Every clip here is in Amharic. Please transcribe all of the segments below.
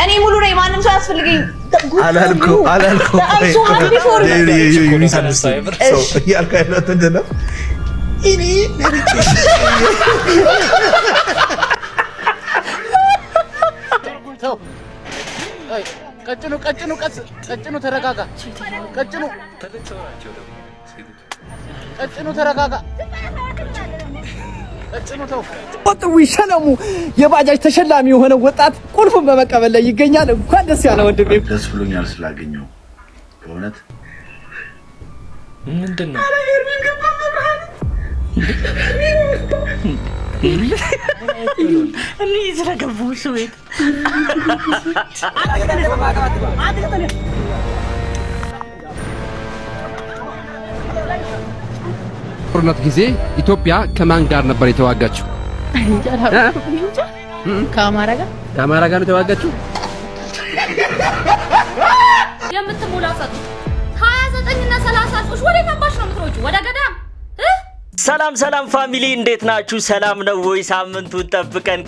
እኔ ሙሉ ነኝ ማንም ሰው ያስፈልገኝ አላልኩ እኔ ቀጭኑ ተረጋጋ ተረጋጋ ወጥው ይሸለሙ የባጃጅ ተሸላሚ የሆነ ወጣት ቁልፉን በመቀበል ላይ ይገኛል። እንኳን ደስ ያለ ወንድሜ። ደስ ብሎኛል ስላገኘው በእውነት ምንድነው እኔ ዝረገቡ ስዌት ጦርነት ጊዜ ኢትዮጵያ ከማን ጋር ነበር የተዋጋችው? ከአማራ ጋር ነው የተዋጋችው። የምትሞላፈጡ 29 እና 30 ጾሽ ወደ ታባሽ ነው የምትሮጩ ወደ ገዳም ሰላም ፋሚሊ እንዴት ናችሁ? ሰላም ነው ወይ? ሳምንቱን ጠብቀን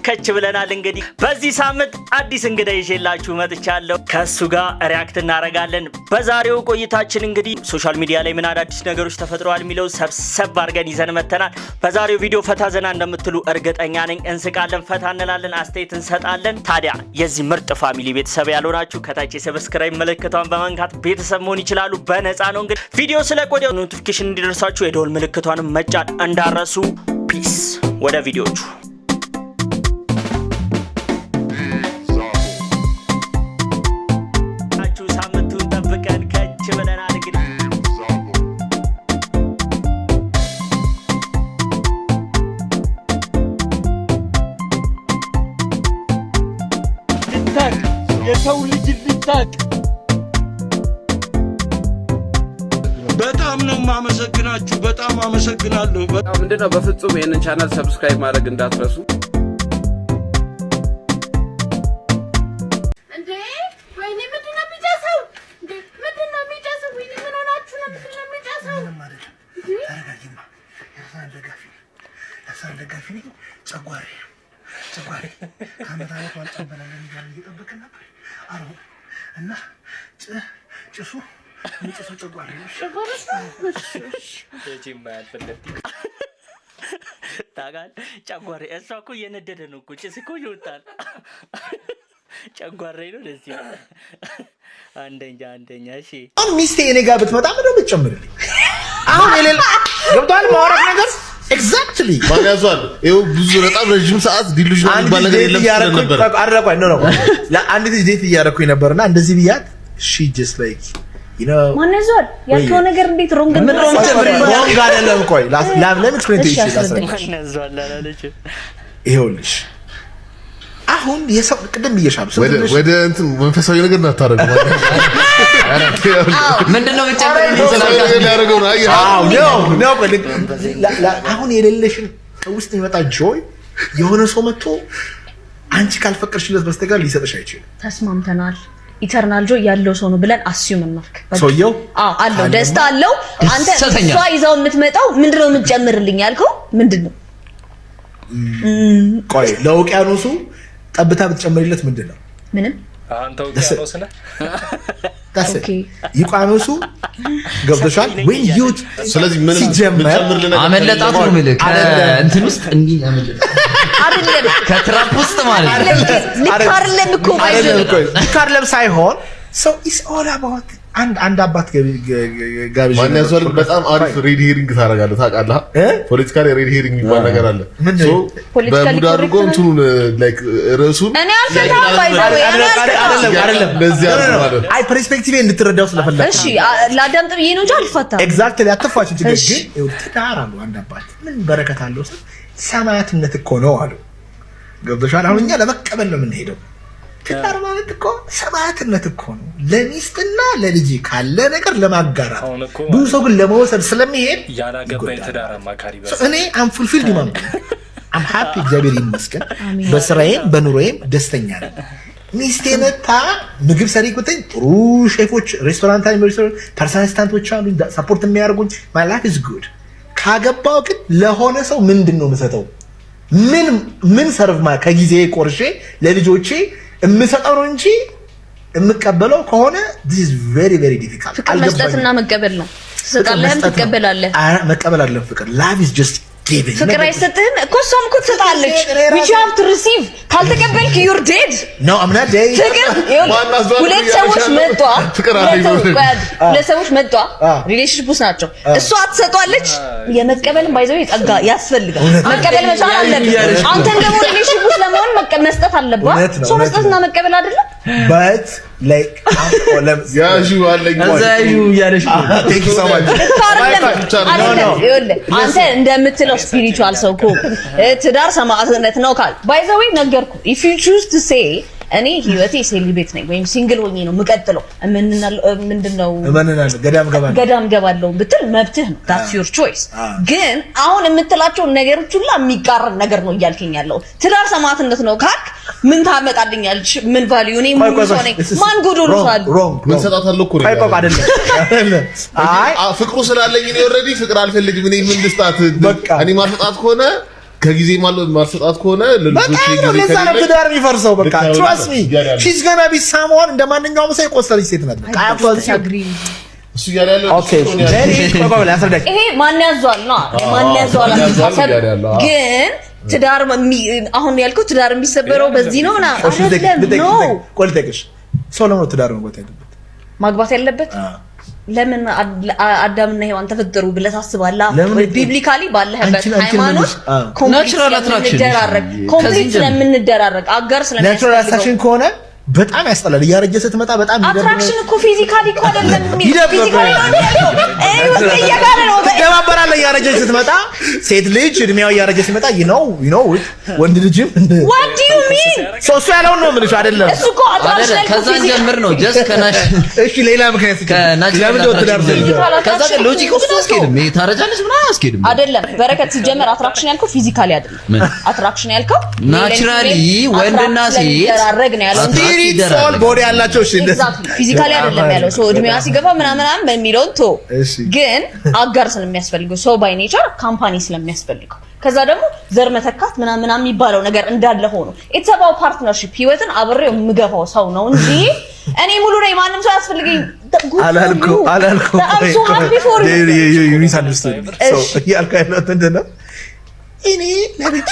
ከች ብለናል። እንግዲህ በዚህ ሳምንት አዲስ እንግዳ ይዤላችሁ መጥቻለሁ። ከሱ ጋር ሪያክት እናደርጋለን። በዛሬው ቆይታችን እንግዲህ ሶሻል ሚዲያ ላይ ምን አዳዲስ ነገሮች ተፈጥረዋል የሚለው ሰብሰብ አድርገን ይዘን መተናል። በዛሬው ቪዲዮ ፈታ ዘና እንደምትሉ እርግጠኛ ነኝ። እንስቃለን፣ ፈታ እንላለን፣ አስተያየት እንሰጣለን። ታዲያ የዚህ ምርጥ ፋሚሊ ቤተሰብ ያልሆናችሁ ከታች የሰብስክራይብ ምልክቷን በመንካት ቤተሰብ መሆን ይችላሉ። በነፃ ነው። እንግዲህ ቪዲዮ ስለቆየ ኖቲፊኬሽን እንዲደርሳችሁ የደወል ምልክቷን መጫን እንዳረሱ። ፒስ ወደ ቪዲዮቹ ሳምንቱን ጠብቀን ከች ብለናል። ልታቅ የሰው ልጅ ልታቅ በጣም ነው ማመሰግናችሁ። በጣም አመሰግናለሁ። ምንድነው በፍጹም ይሄንን ቻናል ሰብስክራይብ ማድረግ እንዳትረሱ። እንዴ ወይኔ ምንድነው የሚጨሰው? ምንድነው የሚጨሰው? ወይኔ ምን ሆናችሁ ነው? ምንድነው የሚጨሰው? ተረጋጊማ። ያሳን ደጋፊ ነኝ። ጨጓሬ ካመራው አልጨበላለ የሚባል እየጠበቀ ነበር። አሮ እና ጭሱ ምንጭሱ ጨጓሬ ታጋል ጨጓሬ እሷ እኮ እየነደደ ነው እኮ ጭስ እኮ ይወጣል። ጨጓሬ ነው ለዚህ አንደኛ እሺ አሁን ሚስቴ እኔ ጋር ብትመጣ ምንድነው የምትጨምርልኝ? አሁን የሌለ ገብቷል ማውራት ነገር ኤግዛክትሊ ማን ያዟል? ይኸው ብዙ በጣም ረጅም ሰዓት ዲሉዥን ባለ ነገር የለም ነበር። አረጋኝ ነው ለአንድ ልጅ ዴት እያደረኩኝ ነበርና እንደዚህ ብያት she just like you know ማን ያዟል ያልከው ነገር እንዴት ሮንግ አይደለም። ቆይ ለምን ኤክስፕሌን ትይሽላስ? ማን ያዟል አላለች። ይኸውልሽ አሁን የሰው ቅድም ብዬሻለሁ ወደ እንትን መንፈሳዊ ነገር እናታረጉ ምንድነው መጨመር ያደረገው ነው? አሁን የሌለሽን ከውስጥ የሚመጣ ጆይ የሆነ ሰው መጥቶ አንቺ ካልፈቀድሽለት በስተቀር ሊሰጥሽ አይችልም። ተስማምተናል። ኢተርናል ጆይ ያለው ሰው ነው ብለን አስዩም እናርክ። ሰውየው አለው ደስታ አለው። አንተ እሷ ይዛው የምትመጣው ምንድነው የምትጨምርልኝ ያልከው ምንድነው? ቆይ ለውቅያኖሱ ጠብታ ብትጨምሪለት ምንድነው? ምንም አንተ ውቅያኖስ ነህ። ኦኬ ይቋኖሱ ገብተሻል ወይ? ዩት ስለዚህ ምንም ሲጀምር አመለጣት ነው ምልክ እንትን ውስጥ እንዲህ አመለጣት አይደለም ከትራፕ ውስጥ ማለት ነው። ልካርለም እኮ ልካርለም ሳይሆን so it's all about አንድ አባት ጋብዥ ማን ያዟል? በጣም አሪፍ ሬድ ሄሪንግ ታደርጋለህ ታውቃለህ? ፖለቲካሊ ሬድ ሄሪንግ የሚባል ነገር አለ። ሶ በሙድ አድርጎ እንትኑን ላይክ ርዕሱን እኔ አልፈታም ባይዘው አይደለም ለዚህ አይደለም። አይ ፐርስፔክቲቭ እንድትረዳው ስለፈለኩ እሺ ላዳምጥ ብዬ ነው እንጂ አልፈታም። ኤግዛክትሊ አትፋች እንጂ ግን ትዳራሉ አንድ አባት ምን በረከት አለው? ሰማያትነት እኮ ነው አሉ። ገብቶሻል? አሁን እኛ ለመቀበል ነው የምንሄደው። ትዳር ማለት እኮ ሰማያትነት እኮ ነው። ለሚስትና ለልጅ ካለ ነገር ለማጋራት ብዙ ሰው ግን ለመወሰድ ስለሚሄድ ያላገባኝ ትዳር አማካሪ እኔ አም ፉልፊልድ ኢማም አም ሃፒ እግዚአብሔር ይመስገን። በስራዬም በኑሮዬም ደስተኛ ነኝ። ሚስቴ መታ ምግብ ሰሪ ቁጥኝ ጥሩ ሼፎች ሬስቶራንት ሬስቶራንት ፐርሰናሊስታንቶች አሉ ሰፖርት የሚያደርጉኝ my life is good። ካገባው ግን ለሆነ ሰው ምንድነው የምሰጠው? ምን ሰርቭ ከጊዜ ቆርሼ ለልጆቼ የምሰጠው ነው እንጂ የምቀበለው ከሆነ this is very very difficult ፍቅር መስጠትና መቀበል ነው ትሰጣለህ ትቀበላለህ መቀበል አይደለም ፍቅር love is just giving ፍቅር አይሰጥህም እኮ እሷም እኮ ትሰጣለች which you have to receive ካልተቀበልክ you're dead no I'm not dead ፍቅር ሁለት ሰዎች መጣ ሪሌሽንሺፕ ውስጥ ናቸው እሷ አትሰጧለች የመቀበልን ባይዘው ይጠጋ ያስፈልጋል መቀበል መቻል አለብህ አንተም ደግሞ ሪሌሽንሺፕ ውስጥ ለመሆን መስጠት አለብህ ሰው መስጠትና መቀበል አይደለም but like ያዡ አለኝ አዛዩ ያለሽ thank you so much አንተ እንደምትለው ስፒሪቹዋል ሰው እኮ ትዳር ሰማዕትነት ነው ካል ባይ ዘ ዌይ ነገርኩ if you choose to say እኔ ህይወቴ ሴሊቤት ነኝ ወይም ሲንግል ሆኜ ነው መቀጥለው ምንድነው ገዳም ገባለው ብትል መብትህ ነው that's your choice ግን አሁን የምትላቸው ነገሮች ሁሉ የሚቃረን ነገር ነው እያልከኝ ያለው ትዳር ሰማዕትነት ነው ካልክ ምን ታመጣልኛለሽ ምን ቫልዩ እኔ ማን ጎዶሎ ሳል ምን ሰጣታለሁ እኮ ነው አይደለም አይ ፍቅሩ ስላለኝ ነው ኦሬዲ ፍቅር አልፈልግም እኔ ምን ልስጣት እኔ ማርሰጣት ከሆነ ከጊዜ ማርሰጣት ከሆነ ለልጆች ለዛ ነው ትዳር የሚፈርሰው በቃ trust me she's gonna be someone እንደማንኛውም ሰው የቆሰለች ሴት ናት በቃ እሱ ያለው ኦኬ ይሄ ማን ያዟል ነው ማን ያዟል ግን ትዳር አሁን ያልኩት ትዳር የሚሰበረው በዚህ ነውና አይደለም ነው ቆልተክሽ ሶሎሞን ትዳር ማግባት ያለበት ለምን አዳምና ሔዋን ተፈጠሩ ብለህ ታስባለህ ቢብሊካሊ ባለህበት ሃይማኖት ናቹራል አትራክሽን ኮምፕሊት ስለምንደራረግ አጋር ስለምን ናቹራል አትራክሽን ከሆነ በጣም ያስጠላል እያረጀ ስትመጣ በጣም አትራክሽን እኮ ፊዚካሊ እኮ አይደለም ፊዚካሊ ነው እያጋለ ነው ደባበራለ እያረጀ ስትመጣ ሴት ልጅ እድሜያው እያረጀ ስትመጣ you know ወንድ ልጅም what do you mean ሶ ያለው ነው ምንሽ አይደለም እሱ እኮ አትራክሽን ከዛ ጀምር ነው just ከናሽ እሺ ሌላ ምክንያት ለምን ወጥዳር ከዛ ሎጂክ ውስጥ አስኬድም ታረጃለሽ ምናምን አስኬድም አይደለም በረከት ሲጀመር አትራክሽን ያልከው ፊዚካሊ አይደለም አትራክሽን ናቹራሊ ወንድና ሴት ያረግ ነው ያለው ሶል ቦዲ ያላቸው እሺ ፊዚካሊ አይደለም ያለው ሶ እድሜዋ ሲገባ ምናምን በሚለው ቶ ግን አጋር ስለሚያስፈልገው ሶ ባይ ኔቸር ካምፓኒ ስለሚያስፈልገው ከዛ ደግሞ ዘር መተካት ምናምን የሚባለው ነገር እንዳለ ሆኖ ኢትስ አባውት ፓርትነርሺፕ ህይወትን አብሬው የምገፋው ሰው ነው እንጂ እኔ ሙሉ ላይ ማንም ሰው ያስፈልገኝ አላልኩ you misunderstood so ያልከኝ ነው እንደና እኔ ለብቻ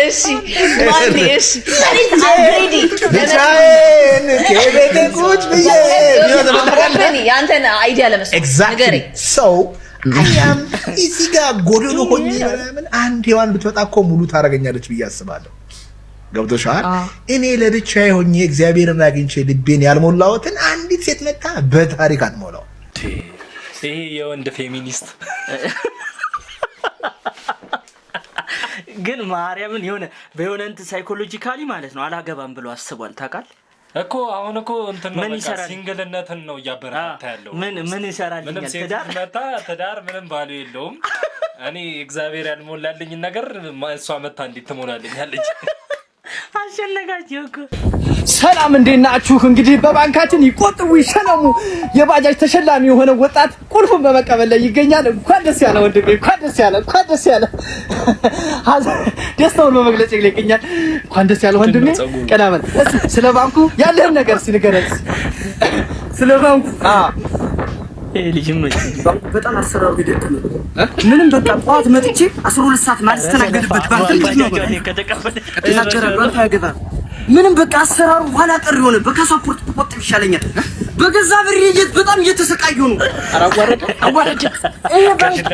እሺ ማንዲሽ አሬዲ ከቤተኩት ብዬ ያንተን አይዲያ ለመስጠት ነገር so I am እዚህ ጋር ጎዶሎ ሆኜ ምናምን አንድ ሔዋን ብትወጣ እኮ ሙሉ ታረጋኛለች ብዬ አስባለሁ ገብቶሻል እኔ ለብቻዬ ሆኜ እግዚአብሔርን አግኝቼ ልቤን ያልሞላሁትን አንዲት ሴት መጣ በታሪክ አትሞላው ይሄ የወንድ ፌሚኒስት ግን ማርያምን የሆነ በየሆነንት ሳይኮሎጂካሊ ማለት ነው አላገባም ብሎ አስቧል ታውቃል እኮ አሁን እኮ እንትን ነው በቃ ሲንግልነትን ነው ያበረታታ ያለው ምን ይሰራልኛል ትዳር ምንም ቫልዩ የለውም እኔ እግዚአብሔር ያልሞላልኝ ነገር እሷ መታ እንዴት ትሞላልኛለች አሸነጋችሁ እኮ ሰላም እንዴት ናችሁ እንግዲህ በባንካችን ይቆጥቡ ይሸለሙ የባጃጅ ተሸላሚ የሆነ ወጣት ቁልፉን በመቀበል ላይ ይገኛል እንኳን ደስ ያለ ወንድሜ እንኳን ደስ ያለ ደስታውን በመግለጽ ላይ ይገኛል እንኳን ደስ ያለ ወንድሜ ቀናበል ስለ ባንኩ ያለህን ነገር ሲነገረን ስለ ባንኩ ልጅም በጣም አሰራሩ ሂደት ነው ምንም በቃ ጧት መጥቼ 12 ሰዓት ማለት ተናገድበት ባንክ ነው ከተቀበለ ተናገራሉ አንተ ምንም በቃ አሰራሩ ኋላ ቀር የሆነ በካሳፖርት ተቆጥብ ይሻለኛል በገዛ ብር ይጀት በጣም እየተሰቃዩ ነው አዋረደ ይሄ ባንክ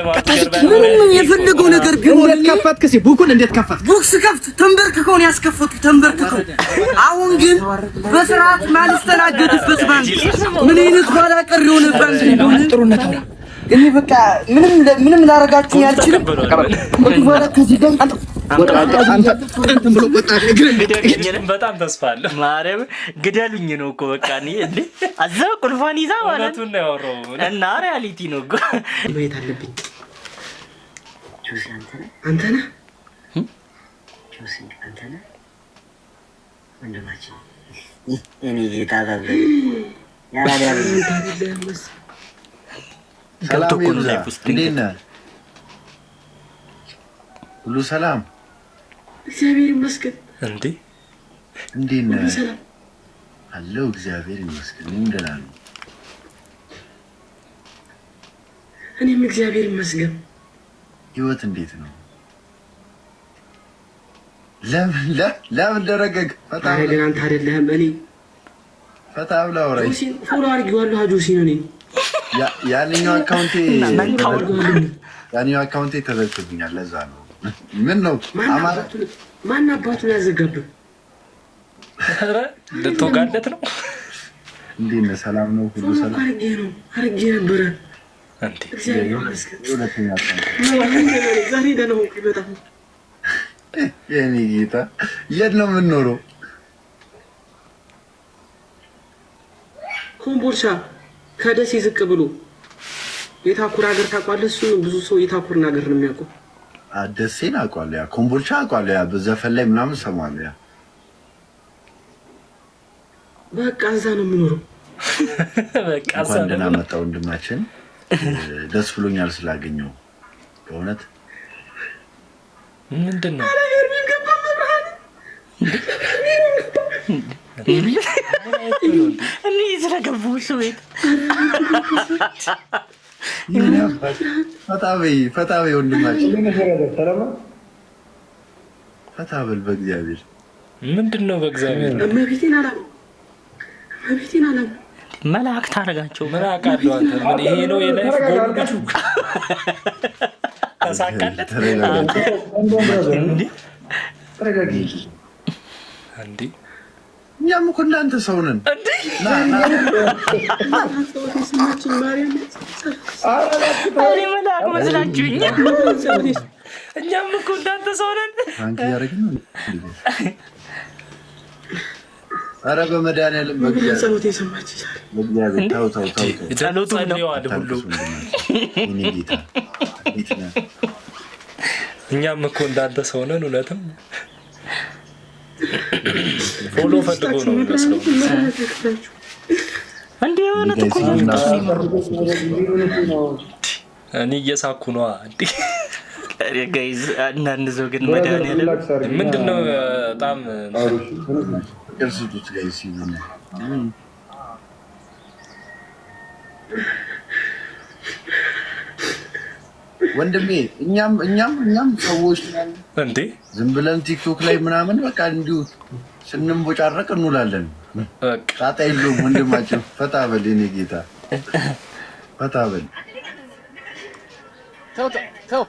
ምንም የፈለገው ነገር ቢሆን እንዴት ከፈትክ ቡኩን እንዴት ከፈትክ ቡክስ ከፍት ተንበርክከው ነው ያስከፈቱ ተንበርክከው አሁን ግን በስርዓት ማለት ተናገድበት ባንክ ምን አይነት ኋላ ቀር የሆነ ባንክ እንደሆነ ጥሩነት ነው እኔ በቃ ምንም ላረጋችሁ ያልችልም ወደ ከዚህ ጋር አንተ ብሎ ወጣ ግደልኝ በጣም ተስፋ አለ ማርያም ግደሉኝ ነው እኮ በቃ እኔ እንዴ አዛው ቁልፋን ይዛ ማለት ነው ነው ያወራው እና ሪያሊቲ ነው እኮ ቤት አለብኝ ጁሲ አንተ ነህ ጁሲ አንተ ነህ ወንድማችን እኔ ታዛዘ ያላዳለ ሰላም እንዴት ነህ? ሁሉ ሰላም እግዚአብሔር ይመስገን። እንዴ እንዴት ነህ? አለሁ እግዚአብሔር ይመስገን። እኔም ደህና ነኝ። እኔም እግዚአብሔር ይመስገን። ህይወት እንዴት ነው? ለምን ደረገግ? ፈታ ግን አንተ አይደለህም እኔ ፈታ ብላ አውራኝ። ጆሲን ፎሎ አድርጌዋለሁ። ጆሲን እኔ ያንኛው አካውንቴ ተዘግቶብኛል። ለዛ ነው። ምን ነው ማን አባቱን ያዘጋብህ? ኧረ ልትወጋለት ነው። እንዴት ነህ? ሰላም ነው? ሁሉ ሰላም? አድርጌ ነበረ። እግዚአብሔር ይመስገን። ዛሬ ደህና ሆንኩኝ በጣም። የኔ ጌታ የት ነው የምንኖረው? ኮምቦልቻ ከደሴ ዝቅ ብሎ የታኩር ሀገር ታውቋለህ? እሱ ብዙ ሰው የታኩርን ሀገር ነው የሚያውቀው። ደሴን አውቀዋለሁ። ያ ኮምቦልቻ አውቀዋለሁ። ያ በዘፈን ላይ ምናምን ሰማለሁ። ያ በቃ እዛ ነው የምኖረው። በቃ እዛ ነው። ደህና መጣ ወንድማችን። ደስ ብሎኛል ስላገኘው በእውነት። ምንድን ነው እኔ ስለገቡ ቤት ፈታ በይ ወንድማችን፣ ፈታ በል በእግዚአብሔር። ምንድን ነው በእግዚአብሔር? እመቤቴን አላም መላእክት አደረጋቸው። ምን አውቃለሁ አንተ። ምን ይሄ ነው የላይፍ ጎል? ልጁ ተሳካለት እንዴ? እኛም እኮ እንዳንተ ሰው ነን። እኔ መልአክ መስላችሁኝ? እኛም እኮ እንዳንተ ሰው ነን። ኧረ በመድኃኒዓለም ጸሎት የሰማች ጸሎቱ ጸልየዋል ሁሉ። እኛም እኮ እንዳንተ ሰው ነን። እውነትም ፎሎ ፈልጎ ነው የሚመስለው። እንዴ እውነት እኮ እኔ እየሳኩ ነዋ። እንዴ ጋይዝ አንዳንድ ሰው ግን መድኃኒዓለም ምንድን ነው በጣም እርሱት ጋይዝ ሲሆን ወንድሜ እኛም ሰዎች ነን እንዴ። ዝም ብለን ቲክቶክ ላይ ምናምን በቃ እንዲሁ ስንቦጫረቅ እንውላለን። ጣጣ የለውም ወንድማችን። ፈታ በል የኔ ጌታ፣ ፈታ በል። ተው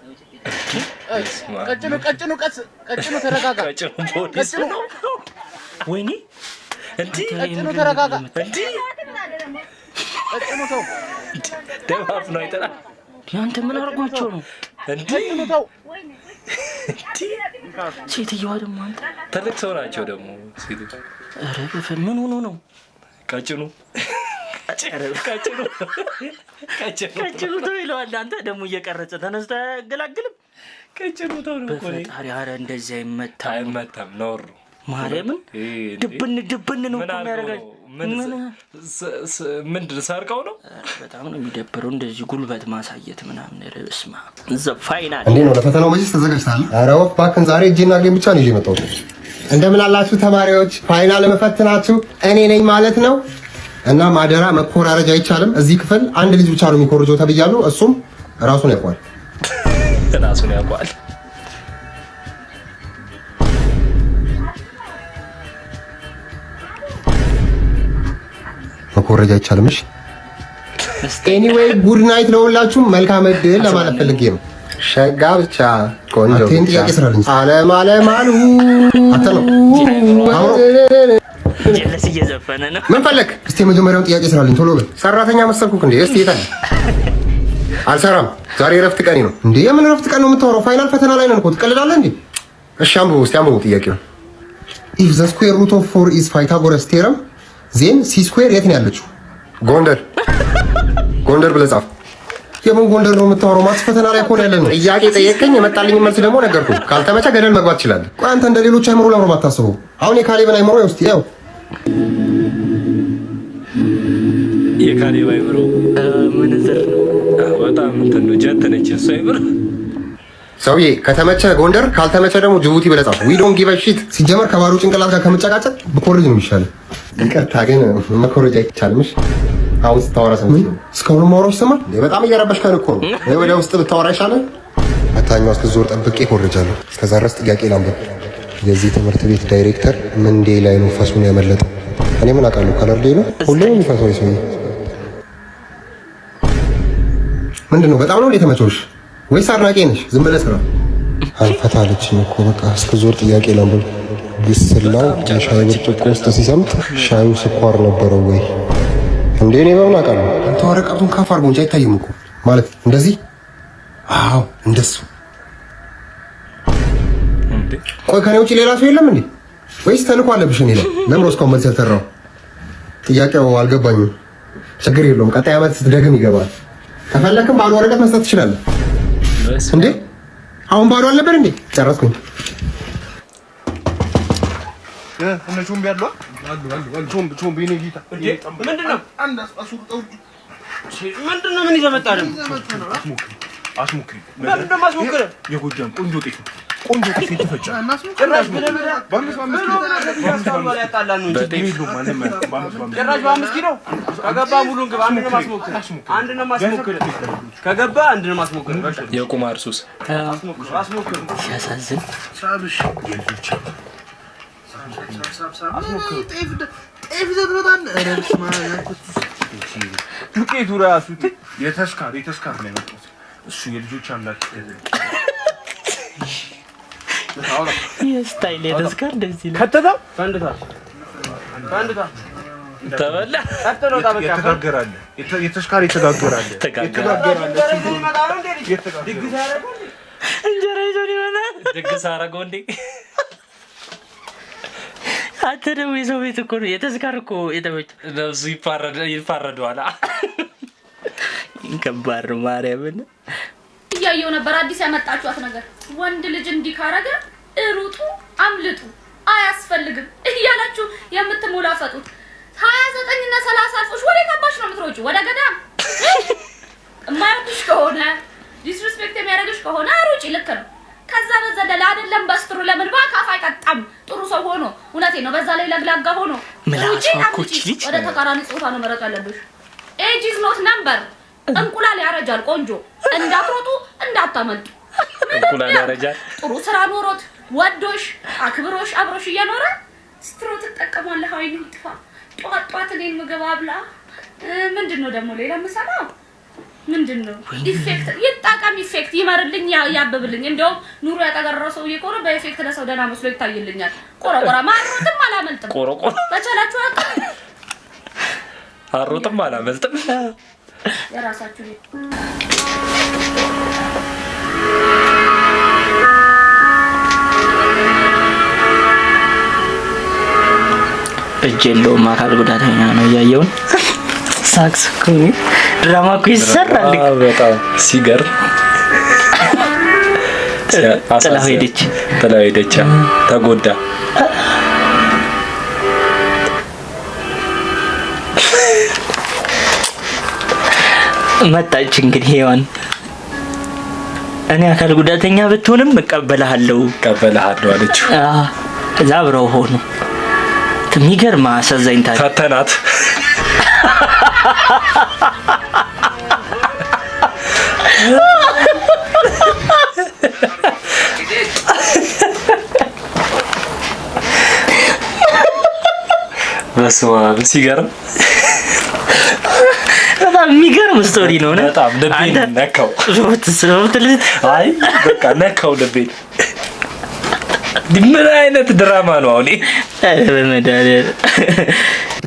ቀጭኑ ተረጋጋ። ቀጭኑ ወይኔ እንዴ ቀጭኑ ተረጋጋ። እንዴ ቀጭኑ ተው። ደባፍ ነው አይተና ያንተ ምን አድርጓቸው ነው? እንዴ ቀጭኑ ተው። ሴትዮዋ ደግሞ አንተ ትልቅ ሰው ናቸው ደግሞ ሴቶች። ኧረ በፈን ምን ሆኖ ነው? ቀጭኑ ተው ይለዋል። አንተ ደግሞ እየቀረጸ ተነስቶ አያገላግልም። ቀጭኑ ተው ነው እኮ። በፈጣሪ ኧረ እንደዚህ አይመታም ኖር ማርያምን ድብን ነው እኮ የሚያደርጋቸው። ምንድን ሰርቀው ነው? በጣም ነው የሚደብረው እንደዚህ ጉልበት ማሳየት ምናምን። ርስማ ፋይናል እንዴ ነው? ለፈተናው መቼስ ተዘጋጅተሃል? ኧረ ወፍ እባክህን፣ ዛሬ እጄና እግሬን ብቻ ነው ይዤ የመጣሁት። እንደምን አላችሁ ተማሪዎች? ፋይናል መፈትናችሁ እኔ ነኝ ማለት ነው። እና ማደራ መኮራረጅ አይቻልም። እዚህ ክፍል አንድ ልጅ ብቻ ነው የሚኮርጀው ተብያለሁ። እሱም ራሱን ያውቀዋል። መኮረጃ አይቻልም። እሺ ኤኒዌይ ጉድ ናይት ለሁላችሁም፣ መልካም እድል ለማለት ፈልጌ ነው። ሸጋ ብቻ ቆንጆ አቴን ጥያቄ ስራልኝ አለም አሉ አተ ነው ጀለስ እየዘፈነ ነው። ምን ፈለክ? እስቲ መጀመሪያውን ጥያቄ ስራልኝ ቶሎ በል። ሰራተኛ መሰልኩክ እንዴ? እስቲ የታል? አልሰራም። ዛሬ ረፍት ቀኔ ነው እንዴ? የምን ረፍት ቀን ነው የምታወራው? ፋይናል ፈተና ላይ ነን እኮ ትቀልዳለህ እንዴ? እሺ አንብቡ፣ እስቲ አንብቡ ጥያቄው። ኢፍ ዘ ስኩዌር ሩት ኦፍ 4 ኢዝ ፓይታጎረስ ቴረም ዜን ሲ ስኩዌር የት ነው ያለችው? ጎንደር ብለህ ጻፍ። የምን ጎንደር ነው የምታወራው? ማትስ ፈተና ላይ እኮ ያለን ነው። ጥያቄ ጠየቀኝ፣ የመጣልኝ መልስ ደግሞ ነገርኩ። ካልተመቸ ገደል መግባት ትችላለህ። ቆይ አንተ እንደ ሌሎች አይምሮ ለምን አታስበው? አሁን የካሌብን አይምሮ ውስጥ ያው የካሌብ አይምሮ ምንዝር ነው በጣም እንትን ነው ጀት ነች እሷ ይብር ሰውዬ ከተመቸ ጎንደር ካልተመቸ ደግሞ ጅቡቲ ብለህ ጻፍ። ዊ ዶንት ጊቭ አ ሺት። ሲጀመር ከባዶ ጭንቅላት ጋር ከመጨቃጨቅ በኮሬጅ ነው የሚሻለው። ይቅርታ ግን መኮረጅ አይቻልም። አሁን ስታወራ ሰምቼ እስካሁን ማውራው ይሰማል። በጣም እየረበሽከን እኮ ነው። ወደ ውስጥ ብታወራ ይሻላል። አታኛው እስክትዞር ጠብቄ ኮርጃለሁ። እስከዛ ድረስ ጥያቄ ላምበል። የዚህ ትምህርት ቤት ዳይሬክተር ምን ዴይ ላይ ነው ፈሱን ያመለጠው? እኔ ምን አውቃለሁ? ከለር ዴይ ነው ሁሌም የሚፈሰው ሰው ምንድን ነው? በጣም ነው የተመቸውሽ ወይስ አድናቂ ነሽ? ዝም ብለህ ስራ አልፈታለችኝ እኮ በቃ እስክትዞር ጥያቄ ላምበል። ግስላው የሻይ ብርጭቆ ውስጥ ሲሰምጥ ሻዩ ስኳር ነበረው ወይ? እንዴ እኔ በምን አውቃለሁ? አንተ ወረቀቱን ከፍ አድርጎ እንጂ አይታይም እኮ ማለት እንደዚህ። አዎ እንደሱ። ቆይ ከኔ ውጪ ሌላ ሰው የለም እንዴ? ወይስ ተልኮ አለብሽ እኔ ላይ? ለምን እስካሁን መልስ ያልሰራው? ጥያቄው አልገባኝም። ችግር የለውም ቀጣይ ዓመት ስትደግም ይገባል። ከፈለክም ባዶ ወረቀት መስጠት ትችላለህ። እንዴ አሁን ባዶ አልነበር እንዴ? ጨረስኩኝ። እነሱም ቢያሉ ቹም ቢኔ ጌታ ምንድነው? ምንድነው? ምን ይዘህ መጣህ ደግሞ? አስሞክሪ ምንድነው ማስሞክር? የጎጃም ቆንጆ ጤፍ የተፈጨ ጭራሽ በ5 ኪሎ ከገባ ሙሉን ግባ። አንድ ነው ማስሞክር ከገባ አንድ ነው ማስሞክር። የቁማር ሱስ አስሞክር። ሲያሳዝን ሳብሽ ዱቄቱ ራሱ የተስካር ነው የመጣው። እሱ የልጆች አምላክ የስታይል የተስካር ደስ ይላል። ከተታው ፈንድታ ተበላ ቀጥሎ ታበቃ የተጋገራለ የተስካር የተጋገራለ እንጀራ ይዞ ይመጣል። ድግስ አደረገው እንዴ? አንተ ደግሞ የሰው ቤት እኮ ነው የተስካር እኮ የተመቸ እነሱ ይፋረደዋል። ከባድ ነው። ማርያምን እያየሁ ነበር አዲስ ያመጣችኋት ነገር። ወንድ ልጅ እንዲህ ካረገ እሩጡ አምልጡ አያስፈልግም እያላችሁ የምትሞላፈጡት 29 እና 30 አልፎሽ ወደ ካባሽ ነው የምትሮጪው ወደ ገዳም። የማይወድሽ ከሆነ ዲስሪስፔክት የሚያደርግሽ ከሆነ ሩጪ፣ ልክ ነው። ከዛ በዘለለ አይደለም በስትሩ ለምን ባካፍ አይቀጣም ጥሩ ሰው ሆኖ እውነቴ ነው። በዛ ላይ ለግላጋ ሆኖ ሩጪ አምጪ። ወደ ተቃራኒ ጾታ ነው መረጥ ያለብሽ። ኤጅ ኢዝ ኖት ነምበር። እንቁላል ያረጃል። ቆንጆ እንዳትሮጡ እንዳታመልጡ። እንቁላል ያረጃል። ጥሩ ስራ ኖሮት ወዶሽ አክብሮሽ አብሮሽ እየኖረ ስትሮ ተጠቀማለህ። አይኑ ይጥፋ። ጧት እኔን ምግብ አብላ። ምንድነው ደግሞ ሌላ መሰላው? ምንድነው ኢፌክት ይጣቀም። ኢፌክት ይመርልኝ ያብብልኝ። እንደው ኑሮ ያጠገረው ሰው እየቆረ በኢፌክት ለሰው ደና መስሎ ይታይልኛል። ቆረቆራ ማሮጥም አላመልጥም። ቆረቆራ በቻላችሁ አሮጥም አላመልጥም። የራሳችሁ እጅ የለውም አካል ጉዳተኛ ነው። እያየውን ሳክስ እኮ ድራማ እኮ ይሰራል። በጣም ሲገርም ጥላው ሄደች ተጎዳ። መጣች እንግዲህ ሄዋን። እኔ አካል ጉዳተኛ ብትሆንም እቀበልሃለሁ አለችው። እዛ አብረው ሆኑ። የሚገርም አሳዛኝ ታሪክ ፈተናት። በስመ አብ ሲገርም በጣም የሚገርም ስቶሪ ነው። በጣም ልቤን ነካው። አይ በቃ ነካው ልቤን። ምን አይነት ድራማ ነው አሁን?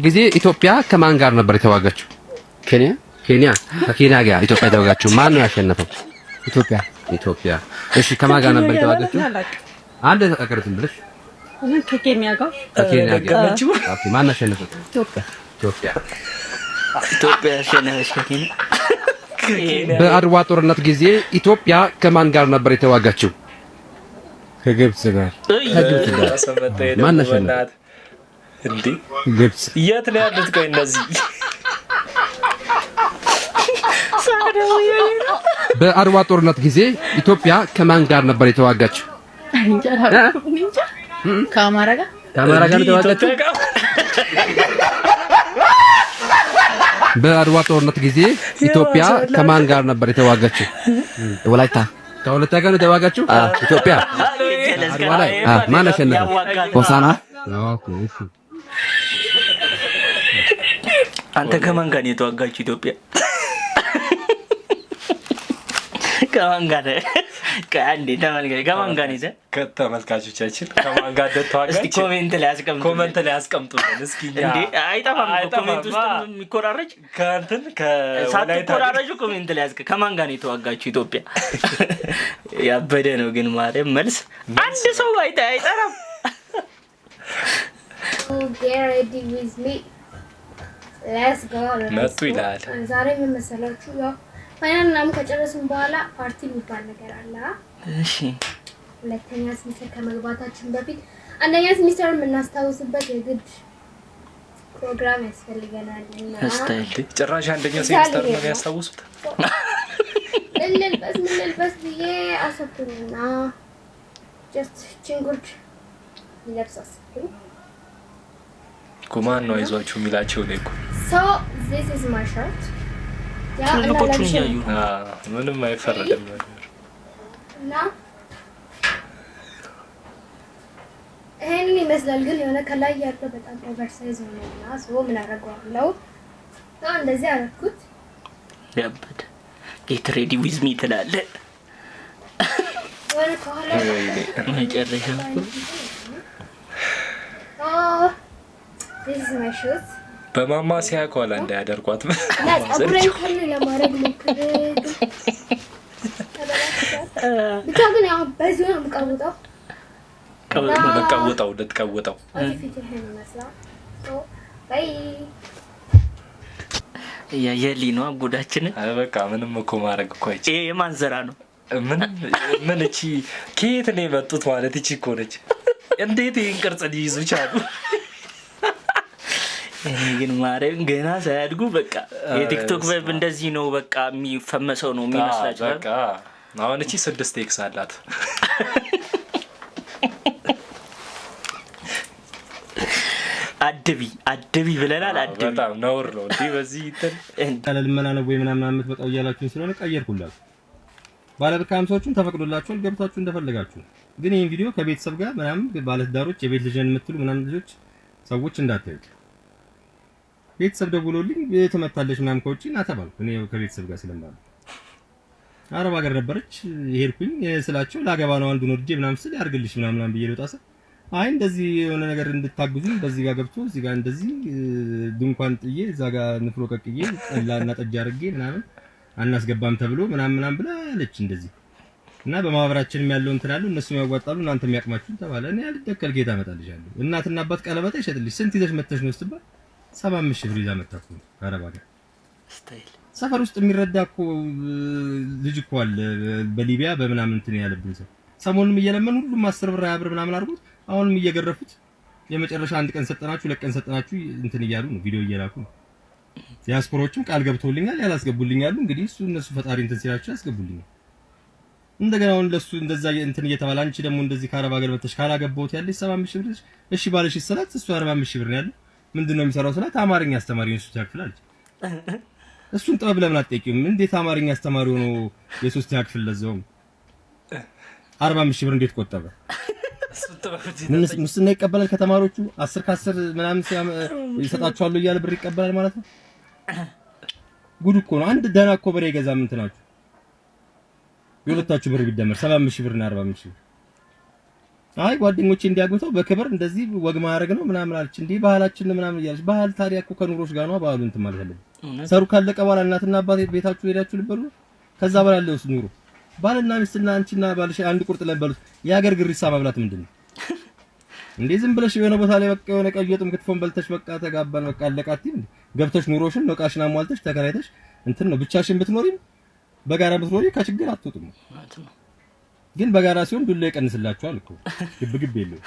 ጊዜ ኢትዮጵያ ከማን ጋር ነበር የተዋጋችው? ኬንያ ከኬንያ ጋር ኢትዮጵያ የተዋጋችው ማን ነው ያሸነፈው? ኢትዮጵያ። እሺ ከማን ጋር ነበር የተዋጋችው? አንድ ተቀርጥም ብለሽ ከኬንያ ጋር ኦኬ። ማን አሸነፈው? ኢትዮጵያ አሸነፈች ከኬንያ። በአድዋ ጦርነት ጊዜ ኢትዮጵያ ከማን ጋር ነበር የተዋጋችው? ከግብጽ ጋር። ማን አሸነፈ? እንዴ ግብጽ። የት ነው ያሉት? ቆይ እነዚህ በአድዋ ጦርነት ጊዜ ኢትዮጵያ ከማን ጋር ነበር የተዋጋችው? ከአማራ ጋር የተዋጋችው? በአድዋ ጦርነት ጊዜ ኢትዮጵያ ከማን ጋር ነበር የተዋጋችው? ወላይታ ከወላይታ ጋር የተዋጋችው ኢትዮጵያ። አድዋ ላይ ማን አሸነፈው? ሆሳና። አንተ ከማን ጋር ነው የተዋጋችው ኢትዮጵያ? ከማን ጋር ከአንዴ ተመልካች ከማን ጋር ነው? ከተመልካቾቻችን ከማን ጋር እንደተዋጋች እስቲ ኮሜንት ላይ አስቀምጡልን እስኪ። እንዴ አይጠፋም ኮሜንት ውስጥ የሚኮራረጅ ከእንትን ከወላይታ ሳትኮራረጁ ኮሜንት ላይ ከማን ጋር ነው የተዋጋችው ኢትዮጵያ? ያበደ ነው ግን ማርያም መልስ አንድ ሰው አይጠራም። Get ready with me. Let's go. መጡ ይላል። ዛሬ ምን መሰላችሁ? ያው ፋይናል ምናምን ከጨረስን በኋላ ፓርቲ የሚባል ነገር አለ። እሺ ሁለተኛ ሴሚስተር ከመግባታችን በፊት አንደኛ ሴሚስተር የምናስታውስበት የግድ ፕሮግራም ያስፈልገናል። ስታይል ጭራሽ አንደኛ ሴሚስተር ነው ያስታውሱት። ልልበስ ብዬ አሰብኩኝና ጀስት ቺንጉድ ይለብሳስኩኝ። ኩማን ነው አይዟችሁ የሚላቸው ነው እኮ። So this is my shirt. ትልቆቹን እያዩ ምንም አይፈረድም እና ይሄንን ይመስላል። ግን የሆነ ከላይ ያለው በጣም ኦቨርሳይዝ ነውና ሰው ምን አደርገዋለሁ? እንደዚህ አደረኩት። ያበደ ጌት ሬዲ ዊዝ ሚ ትላለህ። ወደ ከኋላ መጨረሻ this is my shoes. በማማሲያ ኮላ እንዳያደርጓት አብረን ከነ ለማድረግ ሞክር። ብቻ ግን ያው በዚህ ነው የምቀውጠው። ልትቀውጠው የሊ ነው ጉዳችንን። በቃ ምንም እኮ ማድረግ እኮ አይቼ ይሄ የማን ዘራ ነው? ምን እቺ ከየት ነው የመጡት ማለት እቺ እኮ ነች። እንዴት ይሄን ቅርጽ ሊይዙ ቻሉ? እኔ ግን ማርያም ገና ሳያድጉ በቃ የቲክቶክ ቫይብ እንደዚህ ነው በቃ የሚፈመሰው ነው የሚመስላችሁ። በቃ አሁን እቺ 6 ኤክስ አላት። አድቢ ብለናል። አድቢ በጣም ነውር ነው እንዴ በዚህ ለልመና ነው ወይ ምናምን አመት በቃ እያላችሁ ስለሆነ ቀየርኩላችሁ። ባለብካም ሰዎችን ተፈቅዶላችኋል ገብታችሁ እንደፈለጋችሁ። ግን ይሄን ቪዲዮ ከቤተሰብ ጋር ምናምን ባለትዳሮች የቤት ልጅን የምትሉ ምናምን ልጆች ሰዎች እንዳታዩት። ቤተሰብ ደውሎልኝ የተመታለች ምናምን ከውጪ እና ተባልኩ። እኔ ከቤተሰብ ጋር ስለማለ አረብ ሀገር ነበረች ሄድኩኝ ስላቸው ላገባ ነው አንዱን ወርጄ ምናምን ስል ያርግልሽ ምናምን ብዬ ልወጣ ስል አይ እንደዚህ የሆነ ነገር እንድታግዙኝ በዚህ ጋር ገብቶ እዚህ ጋር እንደዚህ ድንኳን ጥዬ እዛ ጋር ንፍሮ ቀቅዬ ጠላና ጠጅ አድርጌ ምናምን አናስገባም ተብሎ ምናምን ብላ አለች እንደዚህ እና በማህበራችንም ያለው እንትን አሉ እነሱም ያዋጣሉ እናንተም ያቅማችሁን ተባለ። እኔ አልደከል ጌታ መጣልሻለሁ እናትና አባት ቀለበታ ይሸጥልሽ ስንት ይዘሽ መተሽ ነው ስትባል 75 ብር ይዛ መጣኩ። አረባ ጋር ስታይል ሰፈር ውስጥ የሚረዳ እኮ ልጅ እኮ አለ በሊቢያ በምናምን እንትን ያለብን ሰው ሰሞኑንም እየለመኑ ሁሉም 10 ብር 20 ብር ምናምን አድርጎት አሁንም እየገረፉት የመጨረሻ አንድ ቀን ሰጠናችሁ ለቀን ሰጠናችሁ እንትን እያሉ ነው ቪዲዮ እየላኩ ነው። ዲያስፖራዎችም ቃል ገብተውልኛል ያላስገቡልኛል። እንግዲህ እነሱ ፈጣሪ እንትን ሲላችሁ ያስገቡልኛል። እንደገና አሁን ለሱ እንደዛ እንትን እየተባለ አንቺ ደግሞ እንደዚህ ከአረብ ሀገር መተሽ ካላገባሁት ያለሽ 75 ብር እሺ ባለሽ ሰላት እሱ 45 ብር ነው ያለው። ምንድነው የሚሰራው ስላት አማርኛ አስተማሪ ነው እሱ ያክፍላል። እሱን ጥበብ ለምን አትጠይቂም? እንዴት አማርኛ አስተማሪ ሆኖ የሶስት ያክፍል ለዛውም 45 ብር እንዴት ቆጠበ? ሙስና ይቀበላል ከተማሪዎቹ 10 ከ10 ምናምን ይሰጣቸዋል እያለ ብር ይቀበላል ማለት ነው። ጉድ እኮ ነው። አንድ ደህና እኮ ብር ይገዛም እንትናችሁ የሁለታችሁ ብር ቢደመር 75 ብር እና 45 ብር። አይ ጓደኞቼ እንዲያግብተው በክብር እንደዚህ ወግ ማድረግ ነው ምናምን አለች። እንዴ ባህላችን ምናምን እያለች ባህል ታዲያ እኮ ከኑሮሽ ጋር ነው ባህሉ እንትን ማለት አለብን። ሰሩ ካለቀ በኋላ እናትና አባት ቤታችሁ ሄዳችሁ ልበሉ ከዛ በኋላ ያለውስ ኑሮ ባልና ሚስትና አንቺና ባልሽ አንድ ቁርጥ ላይ በሉት የሀገር ግሪሳ መብላት ምንድነው እንዴ? ዝም ብለሽ የሆነ ቦታ ላይ በቃ የሆነ ቀየጥም ክትፎን በልተሽ በቃ ተጋባን በቃ አለቃት እንዴ? ገብተሽ ኑሮሽን እቃሽን አሟልተሽ ተከራይተሽ እንትን ነው ብቻሽን ብትኖሪም በጋራ ብትኖሪ ከችግር አትወጡም። ግን በጋራ ሲሆን ዱላ ይቀንስላችኋል እኮ ግብግብ የለው።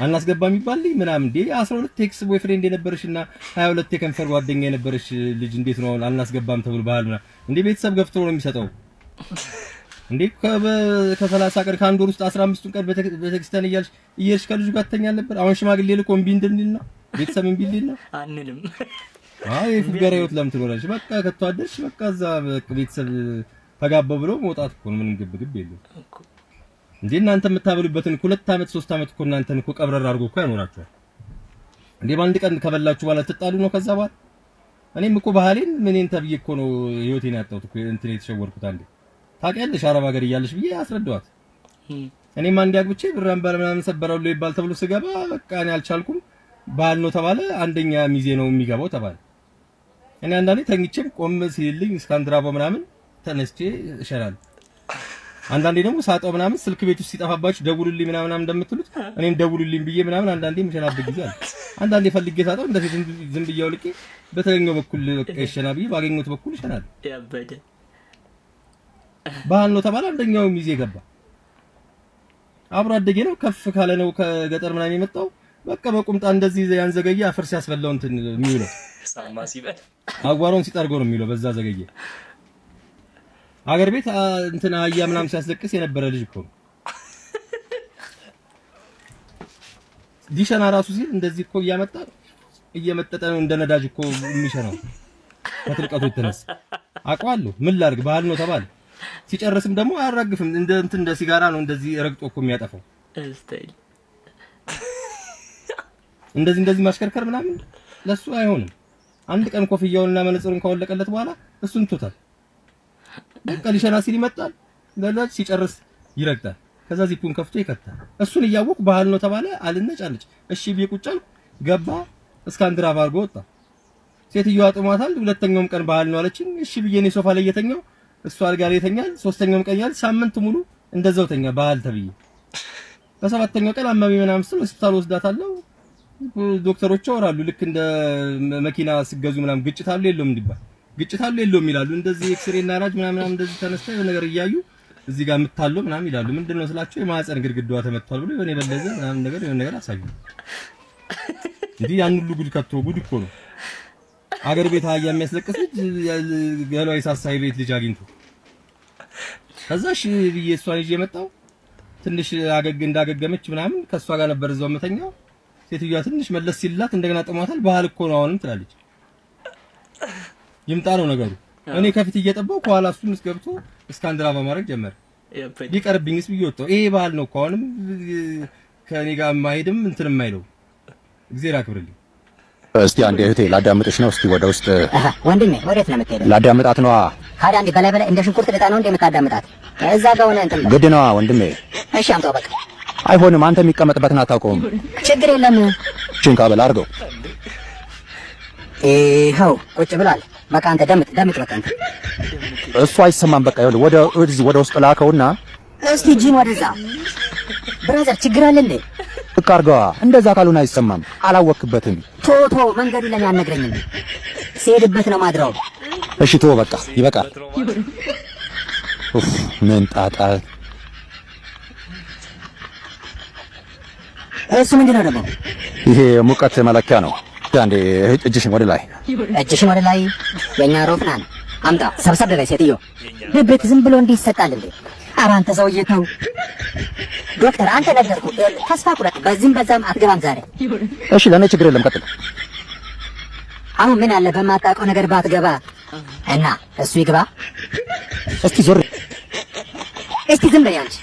አናስገባም ይባልኝ ምናምን እንዴ 12 ኤክስ ቦይፍሬንድ የነበረሽና 22 የከንፈር ጓደኛ የነበረሽ ልጅ እንዴት ነው አናስገባም ተብሎ ባህልና እንዴ ቤተሰብ ገፍቶ ነው የሚሰጠው እንዴ ከ30 ቀን ከአንድ ወር ውስጥ 15ቱን ቀን በቴክስታን እያልሽ ከልጁ ጋር ተኛል ነበር አሁን ሽማግሌ ልኮ እምቢ እንድንል ነው ቤተሰብ እምቢ እንድንል ነው አንልም አይ ፍቅር ህይወት ለምን ትኖራለሽ በቃ ከተዋደድሽ በቃ እዛ ቤተሰብ ተጋባው ብሎ መውጣት እኮ ምንም ግብግብ የለም እንዴ እናንተ የምታበሉበትን 2 አመት 3 አመት እኮ እናንተን እኮ ቀብረር አድርጎ እኮ ያኖራችኋል እንዴ በአንድ ቀን ከበላችሁ በኋላ ትጣሉ ነው ከዛ በኋላ እኔም እኮ ባህሌን ምንን ተብዬ እኮ ነው ህይወቴን ያጣሁት እኮ እንትን የተሸወርኩት አንዴ ታውቂያለሽ አረብ ሀገር እያለሽ ብዬ አስረዳዋት እኔም አንዴ አግብቼ ብራን ባለ ምናምን ሰበራው ይባል ተብሎ ስገባ በቃ እኔ አልቻልኩም ባህል ነው ተባለ አንደኛ ሚዜ ነው የሚገባው ተባለ እኔ አንዳንዴ ተኝቼም ቆም ሲልልኝ እስካንድራቦ ምናምን ተነስቼ እሸራለሁ አንዳንዴ ደግሞ ሳጣው ምናምን ስልክ ቤት ውስጥ ሲጠፋባችሁ ደውሉልኝ ምናምን እንደምትሉት እኔም ደውሉልኝ ብዬ ምናምን አንዳንዴ ምሸናበት ጊዜ አለ አንዳንዴ ፈልጌ ሳጣው እንደዚህ ዝም ብዬው ልቄ በተገኘው በኩል በቃ ይሸና ብዬ ባገኘሁት በኩል ይሸናል ያበደ ባህል ነው ተባለ አንደኛው ሚዜ ገባ አብሮ አደጌ ነው ከፍ ካለ ነው ከገጠር ምናምን የመጣው በቃ በቁምጣ እንደዚህ ያንዘገየ አፈር ሲያስበላው እንትን የሚውለው ሳማ ሲበል አጓሮን ሲጠርገው ነው የሚውለው በዛ ዘገየ አገር ቤት እንትና አያ ምናምን ሲያስለቅስ የነበረ ልጅ እኮ ነው ዲሸና ራሱ ሲል እንደዚህ እኮ እየመጠጠ ነው እንደ ነዳጅ እኮ የሚሸነው ከጥልቀቱ የተነሳ አውቀዋለሁ ምን ላድርግ ባህል ነው ተባለ ሲጨርስም ደግሞ አያራግፍም እንደ ሲጋራ ነው እንደዚህ ረግጦ እኮ የሚያጠፋው ስታይል እንደዚህ ማሽከርከር ምናምን ለሱ አይሆንም አንድ ቀን ኮፍያውንና መነጽሩን ካወለቀለት በኋላ እሱን ቶታል በቃ ሊሸና ሲል ይመጣል ለላጭ ሲጨርስ ይረግጣል ከዛ ዚፑን ከፍቶ ይከታል እሱን እያወቁ ባህል ነው ተባለ አልነጫለች እሺ ቢቁጫል ገባ እስካንድራባ አድርጎ ወጣ ሴትዮዋ ጥሟታል ሁለተኛውም ቀን ባህል ነው አለችኝ እሺ ብዬ እኔ ሶፋ ላይ የተኛው እሱ አልጋ ላይ የተኛል ሶስተኛውም ቀን ያል ሳምንት ሙሉ እንደዛው ተኛ ባህል ተብዬ በሰባተኛው ቀን አማሚ ምናምን ስለ ሆስፒታል ወስዳታለሁ ዶክተሮች ወራሉ ልክ እንደ መኪና ሲገዙ ምናምን ግጭት አለ የለውም እንዲባል ግጭት አለ የለውም ይላሉ እንደዚህ ኤክስሬ እና ራጅ ምናምን እንደዚህ ተነስተ ነገር እያዩ እዚህ ጋር የምታለው ምናምን ይላሉ ምንድነው ስላቸው የማህፀን ግድግዳዋ ተመቷል ብሎ የሆነ በለዘ ምናምን ነገር አሳዩ እንዴ ያን ሁሉ ጉድ ከቶ ጉድ እኮ ነው አገር ቤት አያ የሚያስለቅስ ልጅ ገላው ይሳሳይ ቤት ልጅ አግኝቶ ከዛሽ እሷን ይዤ መጣው ትንሽ እንዳገገመች ምናምን ከሷ ጋር ነበር እዛው መተኛው ሴትዮዋ ትንሽ መለስ ሲላት እንደገና ጥሟታል ባህል እኮ ነው አሁንም ትላለች ይምጣ ነው ነገሩ እኔ ከፊት እየጠበው ከኋላ እሱም ገብቶ እስካንድራባ ማድረግ ጀመረ ቢቀርብኝስ ብዬ ወጣው ይሄ ባህል ነው እኮ አሁንም ከኔ ጋር ማይሄድም እንትን የማይለው እግዚአብሔር አክብርልኝ እስቲ አንዴ እህቴ ላዳምጥሽ ነው እስቲ ወደ ውስጥ ወንድሜ ወዴት ነው የምትሄደው ላዳምጣት ነዋ ታዲያ አንዴ በላይ እንደ ሽንኩርት ልጣ ነው እንደ የምታዳምጣት እዛ ጋር ሆነ እንትን ግድ ነዋ ወንድሜ እሺ አምጣው በቃ አይሆንም አንተ የሚቀመጥበትን አታውቀውም ችግር የለም ቺንካ በል አድርገው ይኸው ቁጭ ብሏል በቃ አንተ ደምጥ በቃ አንተ እሱ አይሰማም በቃ ይኸውልህ ወደ ውስጥ ላከውና እስቲ ጂን ወደዛ ብራዘር ችግር አለ እንዴ በቃ አድርገዋ እንደዛ ካልሆነ አይሰማም አላወክበትም ቶቶ መንገዱ ለምን ያነግረኝም ሲሄድበት ነው ማድረው እሺ ቶ በቃ ይበቃል ምን ጣጣ እሱ ምንድነው ደግሞ ይሄ ሙቀት መለኪያ ነው አንዴ እጅሽን ወደ ላይ የኛ ሮፍናን አምጣ ሰብሰብ በይ ሴትዮ ብብት ዝም ብሎ እንዲህ ይሰጣል እንዴ ኧረ አንተ ሰውዬ ተው ዶክተር አንተ ነገርኩህ ተስፋ ቁረጥ በዚህም በዛም አትገባም ዛሬ እሺ ለኔ ችግር የለም ቀጥል አሁን ምን አለ በማታውቀው ነገር ባትገባ እና እሱ ይግባ እስቲ ዞር እስቲ ዝም በይ አንቺ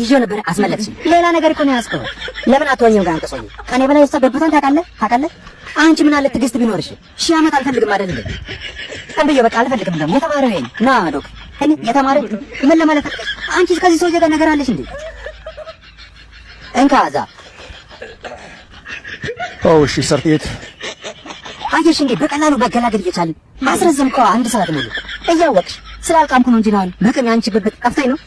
ይዤው ነበር አስመለጥሽ ሌላ ነገር እኮ ነው ያስከው ለምን አትወኝም ጋር አንቀሶኝ ከኔ በላይ ያስተበብተን ታውቃለህ አንቺ ምን አለ ትግስት ቢኖርሽ ሺህ ዓመት አልፈልግም አይደል እንዴ አንብዬ በቃ አልፈልግም ደግሞ የተማረው ይሄን ና ዶክ እኔ የተማረ ምን ለማለት አንቺ ከዚህ ሰው ጋር ነገር አለሽ እንዴ እንካ አዛ እሺ ሰርቲት አየሽ እንዴ በቀላሉ መገላገል እየቻልን አስረዘምከው አንድ ሰዓት ሙሉ እያወቅሽ ስላልቃምኩ ነው እንጂ ነው በቀን አንቺ ብብት ጠፍታኝ ነው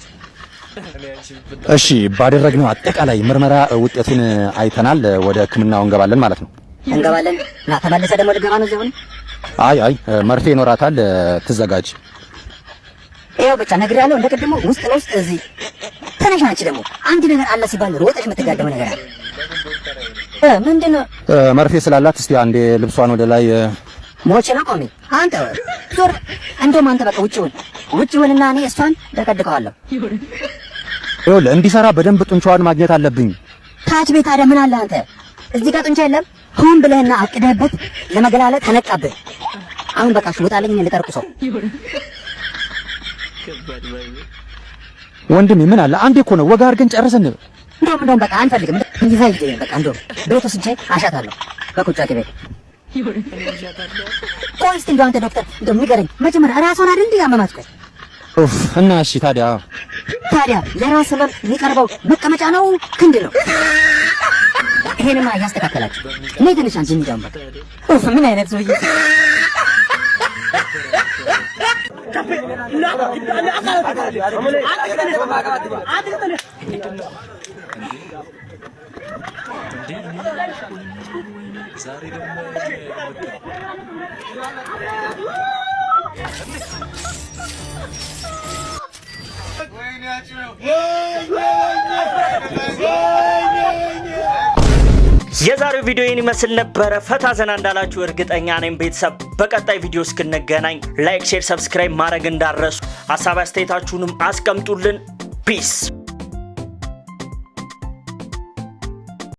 እሺ ባደረግነው አጠቃላይ ምርመራ ውጤቱን አይተናል ወደ ህክምናው እንገባለን ማለት ነው እንገባለን ና ተመለሰ ደግሞ ልገባ ነው ዘውን አይ መርፌ ይኖራታል ትዘጋጅ ይኸው ብቻ ነግሬያለሁ እንደቀደሙ ውስጥ ለውስጥ እዚህ ተነሽ አንቺ ደግሞ አንድ ነገር አለ ሲባል ሮጠሽ የምትጋደመው ነገር አለ ምንድነው? መርፌ ስላላት እስቲ አንዴ ልብሷን ወደ ላይ ሞቼ ነው ቆሜ። አንተ ዞር። እንደውም አንተ በቃ ውጭውንና እኔ እሷን ተቀድቀዋለሁ። ይኸውልህ እንዲሰራ በደንብ ጡንቻዋን ማግኘት አለብኝ። ታች ቤት ታዲያ ምን አለ አንተ? እዚህ ጋር ጡንቻ የለም። ሆን ብለህና አቅደህበት ለመገላለጥ ተነቃብህ። አሁን በቃ ውጣልኝ፣ እኔ ልጠርቁሰው። ወንድሜ ምን አለ አንዴ እኮ ነው ወጋ አድርገን ጨርሰን። እንደውም በቃ አንፈልግም። ይዘህ ሂድ በቃ። እንደውም ቤት ወስጄ አሻታለሁ በቁጫቄ ቤት። ቆይ እስኪ እንደው አንተ ዶክተር እንደው ንገረኝ፣ መጀመሪያ ራሷን አይደል እንዴ ያመማት? ቆይ ኡፍ እና እሺ ታዲያ ለራስ ህመም የሚቀርበው መቀመጫ ነው ክንድ ነው? ይሄንማ እያስተካከላችሁ እኔ ትንሽ አንቺ እንጃም በቃ። ኡፍ ምን አይነት ሰውዬ! የዛሬው ቪዲዮ ይህን ይመስል ነበረ። ፈታ ዘና እንዳላችሁ እርግጠኛ ነኝ ቤተሰብ። በቀጣይ ቪዲዮ እስክንገናኝ ላይክ፣ ሼር፣ ሰብስክራይብ ማድረግ እንዳረሱ። ሀሳብ አስተያየታችሁንም አስቀምጡልን። ፒስ